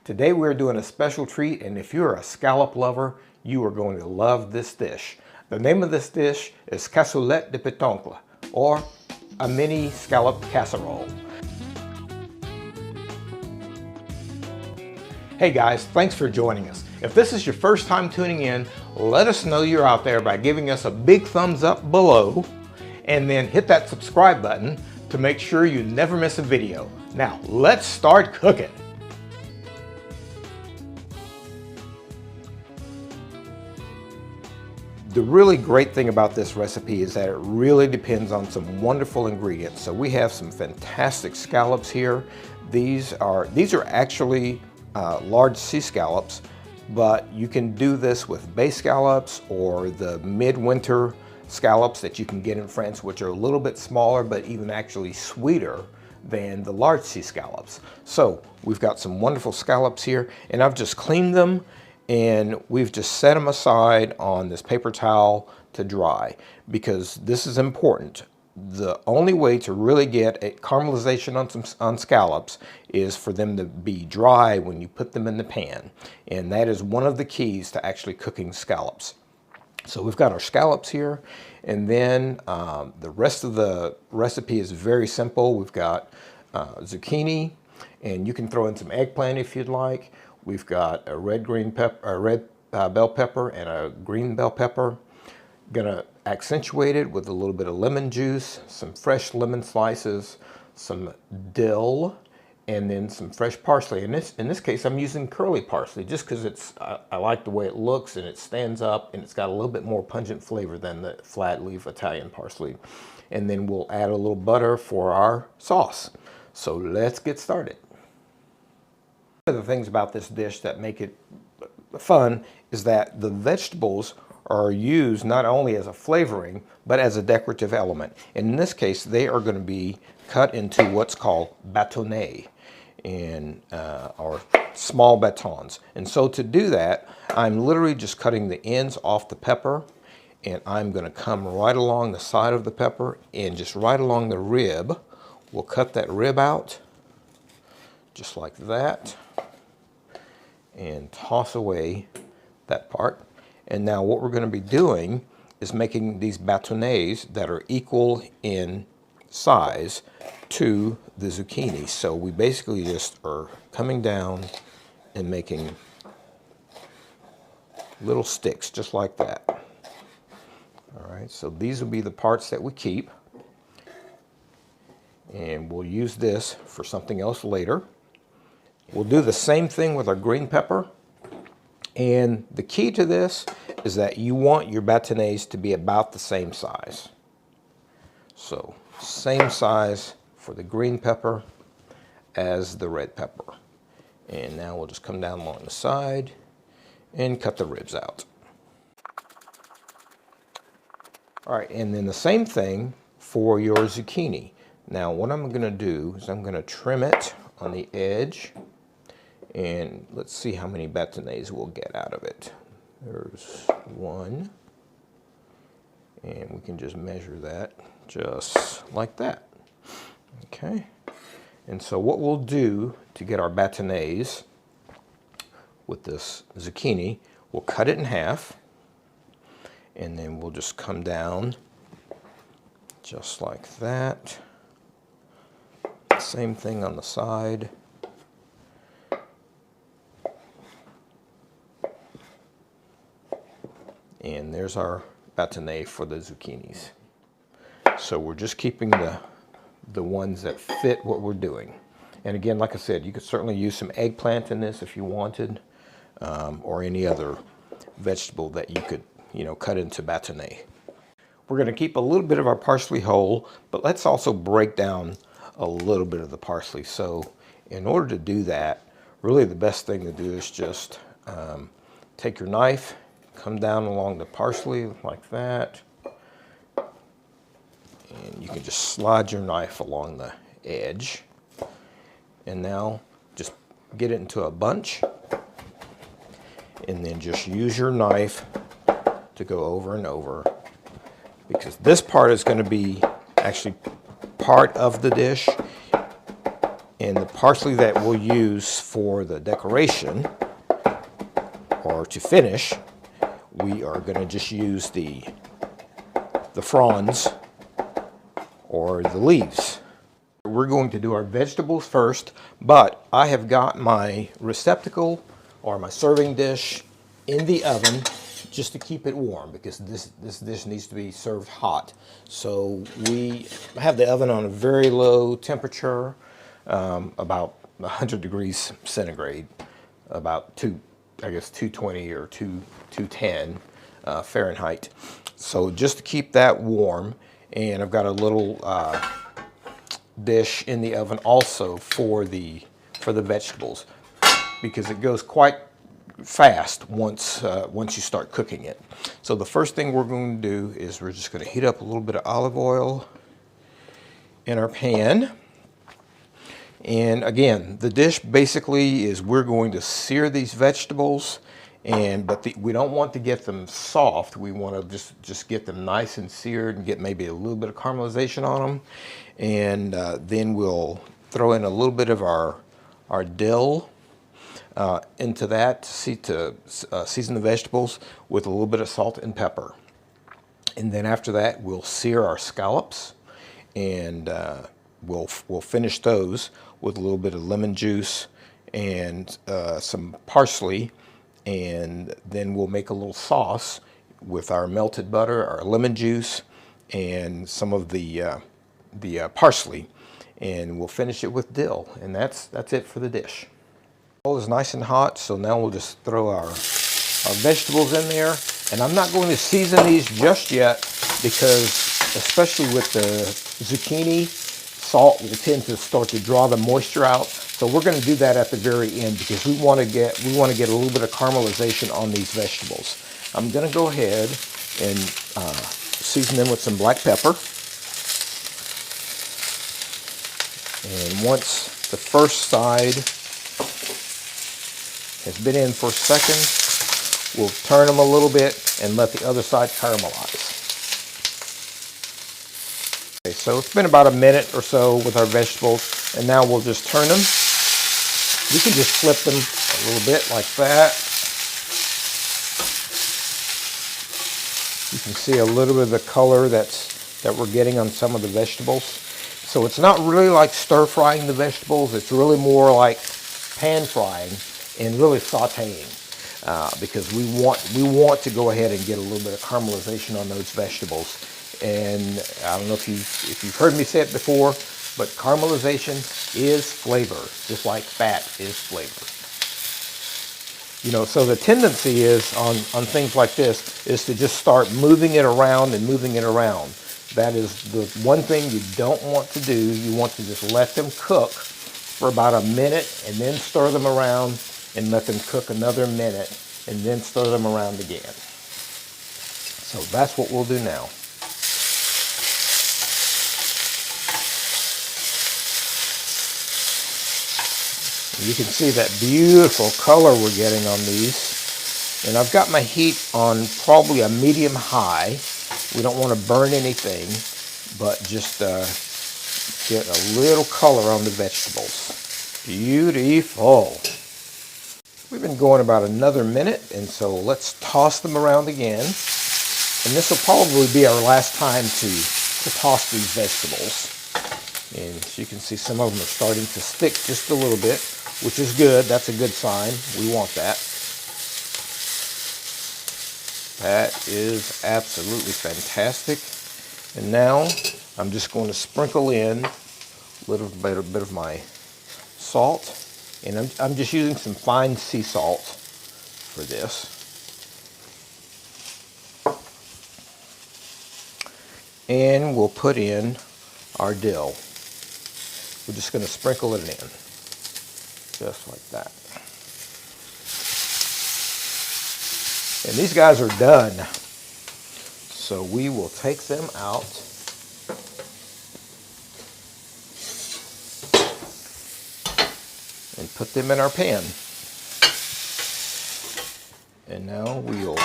Today we're doing a special treat, and if you're a scallop lover, you are going to love this dish. The name of this dish is Cassolette de Pétoncles, or a mini scallop casserole. Hey guys, thanks for joining us. If this is your first time tuning in, let us know you're out there by giving us a big thumbs up below, and then hit that subscribe button to make sure you never miss a video. Now, let's start cooking. The really great thing about this recipe is that it really depends on some wonderful ingredients. So we have some fantastic scallops here. These are actually large sea scallops, but you can do this with bay scallops or the midwinter scallops that you can get in France, which are a little bit smaller but even actually sweeter than the large sea scallops. So we've got some wonderful scallops here, and I've just cleaned them and we've just set them aside on this paper towel to dry, because this is important. The only way to really get a caramelization on scallops is for them to be dry when you put them in the pan, and that is one of the keys to actually cooking scallops. So we've got our scallops here, and then the rest of the recipe is very simple. We've got zucchini, and you can throw in some eggplant if you'd like. We've got a red bell pepper and a green bell pepper. Gonna accentuate it with a little bit of lemon juice, some fresh lemon slices, some dill, and then some fresh parsley. In this case, I'm using curly parsley just because I like the way it looks and it stands up, and it's got a little bit more pungent flavor than the flat leaf Italian parsley. And then we'll add a little butter for our sauce. So let's get started. One of the things about this dish that make it fun is that the vegetables are used not only as a flavoring, but as a decorative element. And in this case, they are going to be cut into what's called bâtonnets, or small batons. And so to do that, I'm literally just cutting the ends off the pepper, and I'm going to come right along the side of the pepper and just right along the rib. We'll cut that rib out, just like that, and toss away that part. And now what we're going to be doing is making these bâtonnets that are equal in size to the zucchini. So we basically just are coming down and making little sticks just like that. All right, so these will be the parts that we keep, and we'll use this for something else later. We'll do the same thing with our green pepper. And the key to this is that you want your bâtonnets to be about the same size. So same size for the green pepper as the red pepper. And now we'll just come down along the side and cut the ribs out. All right, and then the same thing for your zucchini. Now what I'm going to do is I'm going to trim it on the edge, and let's see how many bâtonnets we'll get out of it. There's one, and we can just measure that just like that. Okay, and so what we'll do to get our bâtonnets with this zucchini, we'll cut it in half, and then we'll just come down just like that. Same thing on the side. And there's our bâtonnet for the zucchinis. So we're just keeping the ones that fit what we're doing. And again, like I said, you could certainly use some eggplant in this if you wanted, or any other vegetable that you could, cut into bâtonnet. We're going to keep a little bit of our parsley whole, but let's also break down a little bit of the parsley. So in order to do that, really the best thing to do is just take your knife, come down along the parsley like that, and you can just slide your knife along the edge, and now just get it into a bunch, and then just use your knife to go over and over, because this part is going to be actually part of the dish, And the parsley that we'll use for the decoration or to finish, we are going to just use the fronds or the leaves. We're going to do our vegetables first, but I have got my receptacle or my serving dish in the oven just to keep it warm, because this dish needs to be served hot. So we have the oven on a very low temperature, about 100 degrees centigrade, about 220 or 210 Fahrenheit. So just to keep that warm, and I've got a little dish in the oven also for the vegetables, because it goes quite fast once you start cooking it. So the first thing we're going to do is we're just going to heat up a little bit of olive oil in our pan. And again, the dish basically is we're going to sear these vegetables, but we don't want to get them soft. We want to just get them nice and seared and get maybe a little bit of caramelization on them. And then we'll throw in a little bit of our dill into that to season the vegetables with a little bit of salt and pepper. And then after that, we'll sear our scallops, and we'll finish those with a little bit of lemon juice and some parsley. And then we'll make a little sauce with our melted butter, our lemon juice, and some of the parsley, and we'll finish it with dill. And that's it for the dish. Oil is nice and hot, so now we'll just throw our vegetables in there. And I'm not going to season these just yet, because especially with the zucchini, salt will tend to start to draw the moisture out. So we're going to do that at the very end, because we want to get a little bit of caramelization on these vegetables. I'm going to go ahead and season them with some black pepper. And once the first side has been in for a second, we'll turn them a little bit and let the other side caramelize. Okay, so it's been about a minute or so with our vegetables, and now we'll just turn them. You can just flip them a little bit like that. You can see a little bit of the color that we're getting on some of the vegetables. So it's not really like stir frying the vegetables. It's really more like pan frying and really sautéing, because we want to go ahead and get a little bit of caramelization on those vegetables. And I don't know if you've heard me say it before, but caramelization is flavor, just like fat is flavor. You know, so the tendency is on things like this is to just start moving it around and moving it around. That is the one thing you don't want to do. You want to just let them cook for about a minute and then stir them around and let them cook another minute and then stir them around again. So that's what we'll do now. You can see that beautiful color we're getting on these. And I've got my heat on probably a medium high. We don't want to burn anything, but just get a little color on the vegetables. Beautiful. We've been going about another minute, and so let's toss them around again. And this will probably be our last time to toss these vegetables. And as you can see, some of them are starting to stick just a little bit, which is good. That's a good sign. We want that. That is absolutely fantastic. And now I'm just going to sprinkle in a little bit of my salt. And I'm just using some fine sea salt for this. And we'll put in our dill. We're just going to sprinkle it in, just like that. And these guys are done. So we will take them out. And put them in our pan. And now we'll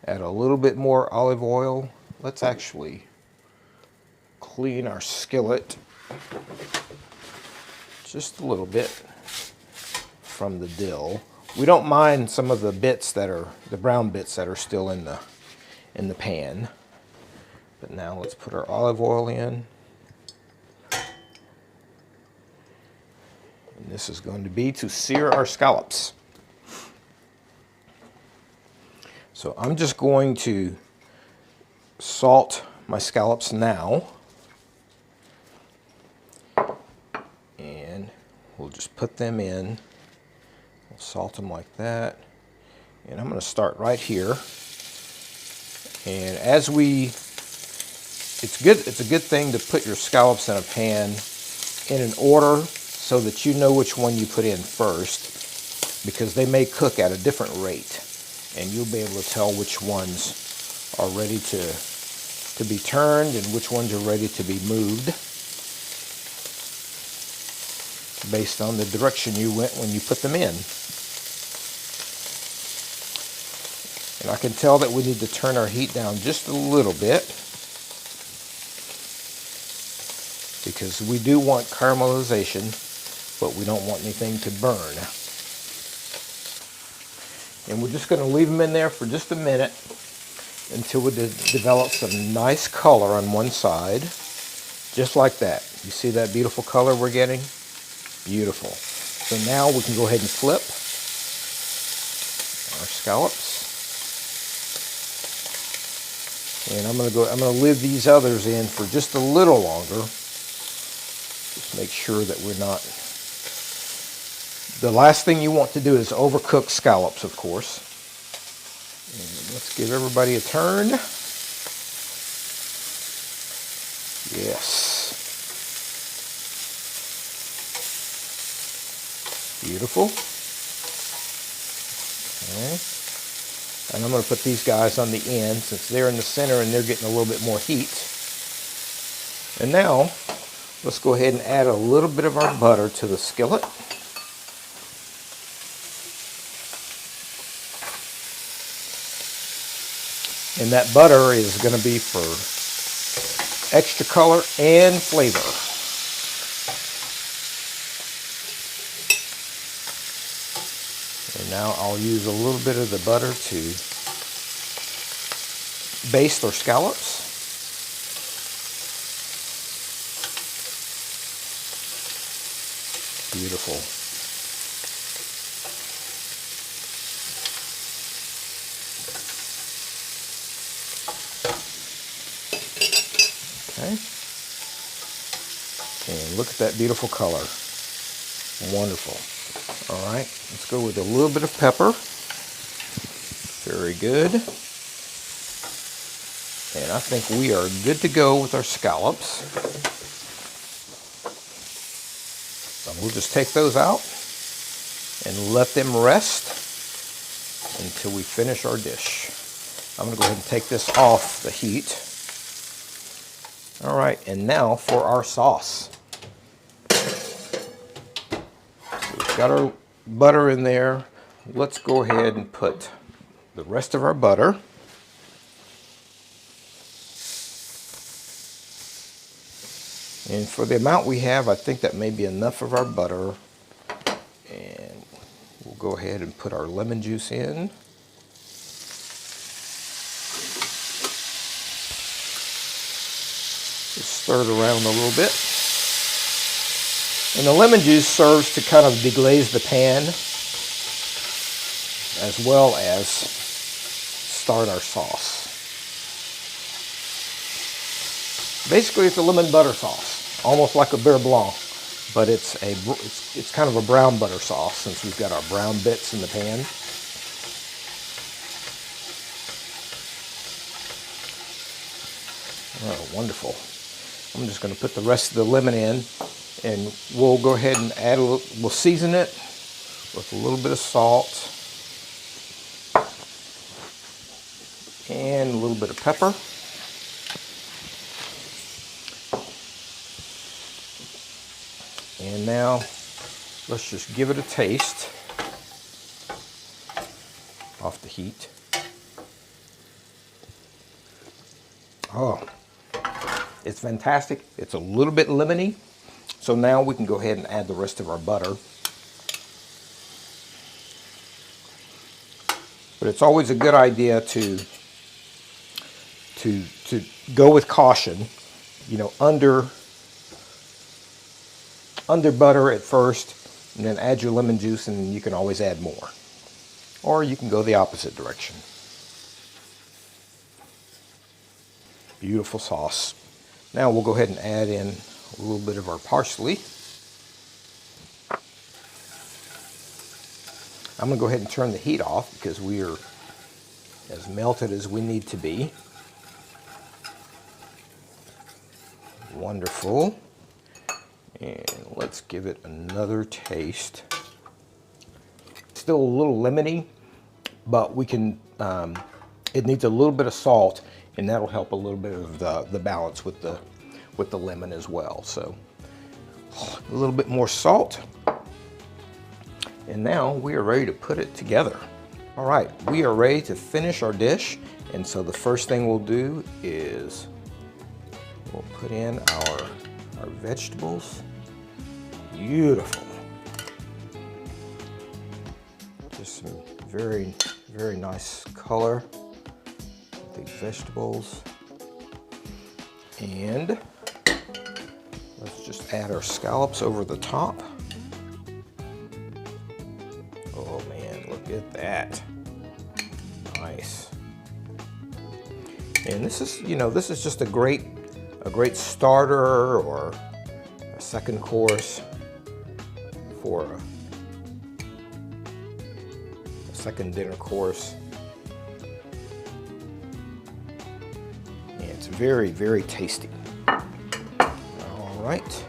add a little bit more olive oil. Let's actually clean our skillet just a little bit from the dill. We don't mind some of the bits that are, the brown bits that are still in the pan. But now let's put our olive oil in. And this is going to be to sear our scallops. So I'm just going to salt my scallops now. And we'll just put them in. We'll salt them like that. And I'm going to start right here. And as it's a good thing to put your scallops in a pan in an order so that you know which one you put in first, because they may cook at a different rate. And you'll be able to tell which ones are ready to be turned and which ones are ready to be moved based on the direction you went when you put them in. And I can tell that we need to turn our heat down just a little bit because we do want caramelization, but we don't want anything to burn. And we're just going to leave them in there for just a minute until we develop some nice color on one side, just like that. You see that beautiful color we're getting? Beautiful. So now we can go ahead and flip our scallops. And I'm going to leave these others in for just a little longer. Just make sure that we're not. The last thing you want to do is overcook scallops, of course. And let's give everybody a turn. Yes. Beautiful. Okay. And I'm going to put these guys on the end since they're in the center and they're getting a little bit more heat. And now, let's go ahead and add a little bit of our butter to the skillet. And that butter is going to be for extra color and flavor. And now I'll use a little bit of the butter to baste our scallops. Beautiful. Okay. And look at that beautiful color. Wonderful. All right, let's go with a little bit of pepper. Very good. And I think we are good to go with our scallops. So we'll just take those out and let them rest until we finish our dish. I'm going to go ahead and take this off the heat. All right, and now for our sauce. So we've got our butter in there. Let's go ahead and put the rest of our butter. And for the amount we have, I think that may be enough of our butter. And we'll go ahead and put our lemon juice in. Just stir it around a little bit. And the lemon juice serves to kind of deglaze the pan as well as start our sauce. Basically, it's a lemon butter sauce, almost like a beurre blanc, but it's kind of a brown butter sauce since we've got our brown bits in the pan. Oh, wonderful. I'm just going to put the rest of the lemon in, and we'll go ahead and add we'll season it with a little bit of salt and a little bit of pepper. And now let's just give it a taste off the heat. Oh, it's fantastic. It's a little bit lemony, So now we can go ahead and add the rest of our butter. But it's always a good idea to go with caution, you know, under butter at first, and then add your lemon juice, and you can always add more. Or you can go the opposite direction. Beautiful sauce. Now we'll go ahead and add in a little bit of our parsley. I'm going to go ahead and turn the heat off because we are as melted as we need to be. Wonderful. And let's give it another taste. Still a little lemony, but we can, it needs a little bit of salt, and that'll help a little bit of the balance with the lemon as well. So a little bit more salt. And now we are ready to put it together. All right, we are ready to finish our dish. And so the first thing we'll do is we'll put in our vegetables. Beautiful. Just some very, very nice color with these vegetables. And let's just add our scallops over the top. Oh man, look at that. Nice. And this is, you know, this is just a great starter or a second course for a second dinner course. And it's very, very tasty. All right,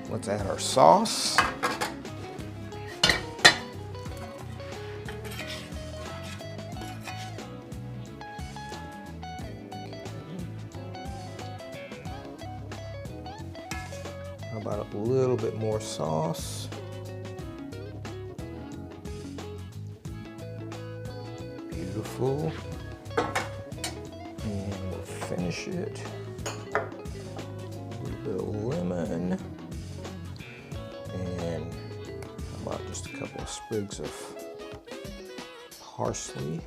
let's add our sauce. How about a little bit more sauce? Beautiful. And we'll finish it. A little bit of lemon. And how about just a couple of sprigs of parsley.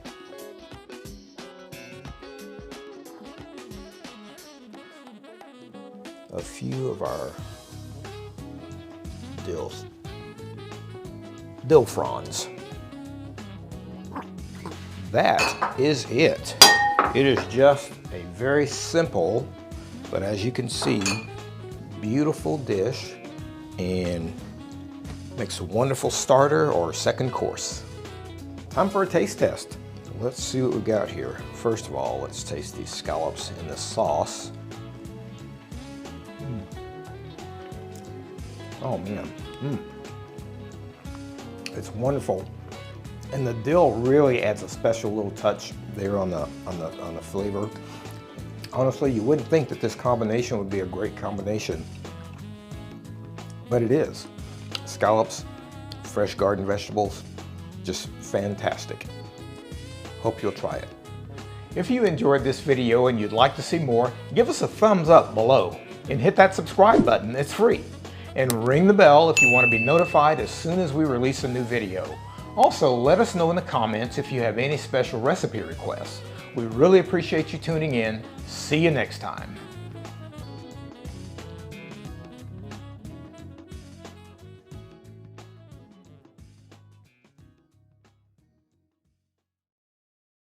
A few of our dill fronds. That is it. It is just a very simple, but as you can see, beautiful dish, and makes a wonderful starter or second course. Time for a taste test. Let's see what we got here. First of all, let's taste these scallops in the sauce. Oh man, it's wonderful, and the dill really adds a special little touch there on the flavor. Honestly, you wouldn't think that this combination would be a great combination, but it is. Scallops, fresh garden vegetables, just fantastic. Hope you'll try it. If you enjoyed this video and you'd like to see more, give us a thumbs up below and hit that subscribe button. It's free. And ring the bell if you want to be notified as soon as we release a new video. Also, let us know in the comments if you have any special recipe requests. We really appreciate you tuning in. See you next time.